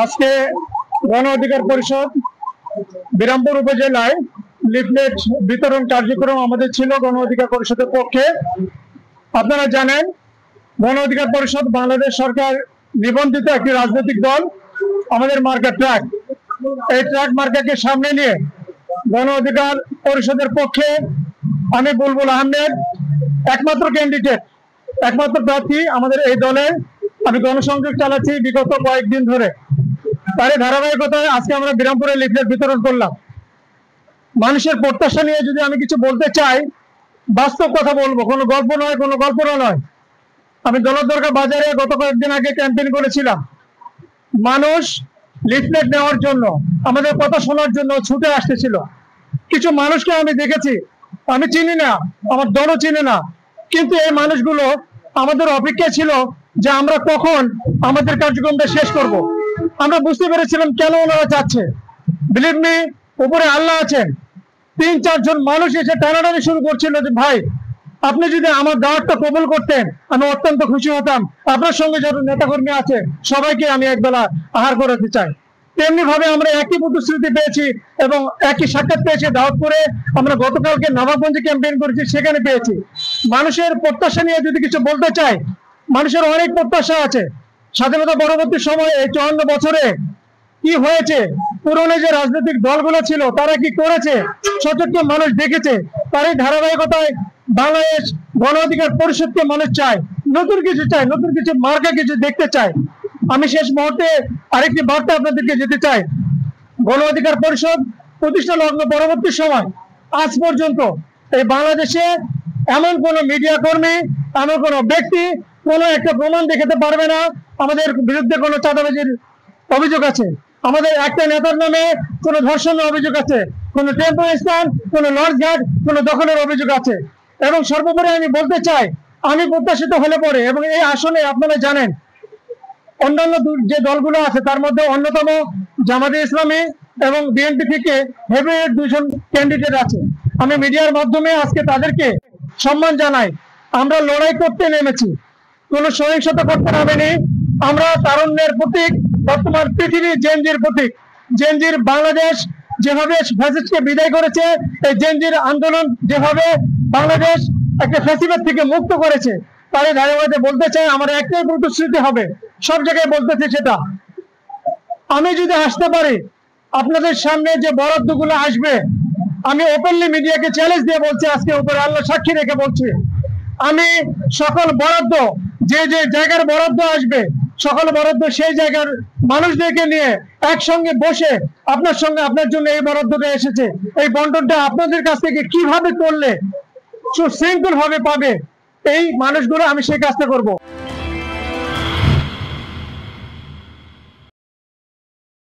আজকে গণ অধিকার পরিষদ বিরামপুর উপজেলায় লিফলেট বিতরণ কার্যক্রম আমাদের ছিল গণ অধিকার পরিষদের পক্ষে। আপনারা জানেন গণ অধিকার পরিষদ বাংলাদেশ সরকার নিবন্ধিত একটি রাজনৈতিক দল। আমাদের মার্কা ট্রাক, এই ট্রাক মার্কাকে সামনে নিয়ে গণ অধিকার পরিষদের পক্ষে আমি বুলবুল আহমেদ একমাত্র ক্যান্ডিডেট, একমাত্র প্রার্থী আমাদের এই দলের। আমি গণসংযোগ চালাচ্ছি বিগত কয়েকদিন ধরে। তার ধারাবাহিকতায় আজকে আমরা বিরামপুরে লিফলেট বিতরণ করলাম। মানুষের প্রত্যাশা নিয়ে যদি আমি কিছু বলতে চাই, বাস্তব কথা বলবো, কোনো গল্প নয়, কোনো কল্পনা নয়। আমি দৌলতদরগা বাজারে গত কয়েকদিন আগে ক্যাম্পেইন করেছিলাম। মানুষ লিফলেট নেওয়ার জন্য, আমাদের কথা শোনার জন্য ছুটে আসতেছিল। কিছু মানুষকে আমি দেখেছি, আমি চিনি না, আমার দলও চিনে না, কিন্তু এই মানুষগুলো আমাদের অপেক্ষা ছিল যে আমরা কখন আমাদের কার্যক্রমটা শেষ করব। আমরা বুঝতে পেরেছিলাম কেন ওনারা চাচ্ছে। বিলিভ মি, উপরে আল্লাহ আছেন। ৩-৪ জন মানুষ এসে টানাটানি শুরু করছিল যে ভাই, আপনি যদি আমার দাওয়াতটা কবুল করতেন আমি অত্যন্ত খুশি হতাম। আপনার সঙ্গে যত নেতাকর্মী আছে সবাইকে আমি একবেলা আহার করাতে চাই। তেমনি ভাবে আমরা একই প্রতিশ্রুতি পেয়েছি এবং একই সাক্ষাৎ পেয়েছি। দাওয়াত করে আমরা গতকালকে নবাবগঞ্জে ক্যাম্পেইন করেছি, সেখানে পেয়েছি। মানুষের প্রত্যাশা নিয়ে যদি কিছু বলতে চাই, মানুষের অনেক প্রত্যাশা আছে। স্বাধীনতা পরবর্তী সময়ে এই 54 বছরে কি হয়েছে, পুরনো যে রাজনৈতিক দলগুলো ছিল তারা কি করেছে, সচেতন মানুষ দেখেছে। তারই ধারাবাহিকতায় বাংলাদেশ গণ অধিকার পরিষদকে মানুষ চায়, নতুন কিছু চায়, নতুন কিছু মার্কা কিছু দেখতে চায়। আমি শেষ মুহূর্তে আরেকটি বার্তা আপনাদেরকে যেতে চাই। গণ অধিকার পরিষদ প্রতিষ্ঠা লগ্ন পরবর্তী সময় আজ পর্যন্ত এই বাংলাদেশে এমন কোন মিডিয়া কর্মী, এমন কোন ব্যক্তি কোন একটা প্রমাণ দেখাতে পারবে না আমাদের বিরুদ্ধে কোনো চাঁদাবাজির অভিযোগ আছে, আমাদের একটা নেতার নামে কোনো ধর্ষণের অভিযোগ আছে, কোনো টেম্পো স্থান, কোনো লঞ্চ ঘাট, কোনো দখলের অভিযোগ আছে। এবং সর্বোপরি আমি বলতে চাই, আমি প্রত্যাশিত হলে পরে এবং এই আসনে আপনারা জানেন অন্যান্য যে দলগুলো আছে তার মধ্যে অন্যতম জামাতে ইসলামী এবং বিএনপি থেকে হেভিওয়েট 2 জন ক্যান্ডিডেট আছে। আমি মিডিয়ার মাধ্যমে আজকে তাদেরকে সম্মান জানাই। আমরা লড়াই করতে নেমেছি, কোনো সহিংসতা করতে নামেনি। আমরা তারুণ্যের প্রতীক, বর্তমান পৃথিবীর জেনজির প্রতীক। জেনজির বাংলাদেশ যেভাবে ফ্যাসিস্টকে বিদায় করেছে, এই জেনজির আন্দোলন যেভাবে বাংলাদেশ একটা ফ্যাসিবাদ থেকে মুক্ত করেছে, তারই ধারাবাহিকতায় বলতে চাই আমার একটাই প্রতিশ্রুতি হবে, সব জায়গায় বলতেছি সেটা, আমি যদি আসতে পারি আপনাদের সামনে যে বরাদ্দগুলো আসবে, আমি ওপেনলি মিডিয়াকে চ্যালেঞ্জ দিয়ে বলছি, আজকে উপরে আল্লাহ সাক্ষী রেখে বলছি, আমি সকল বরাদ্দ যে যে জায়গার বরাদ্দ আসবে, সকল বরাদ্দ সেই জায়গার মানুষদেরকে নিয়ে একসঙ্গে বসে আপনার সঙ্গে, আপনার জন্য এই বরাদ্দটা এসেছে, এই বন্টনটা আপনাদের কাছ থেকে কিভাবে করলে সুশৃঙ্খল ভাবে পাবে এই মানুষগুলো, আমি সেই কাজটা করব।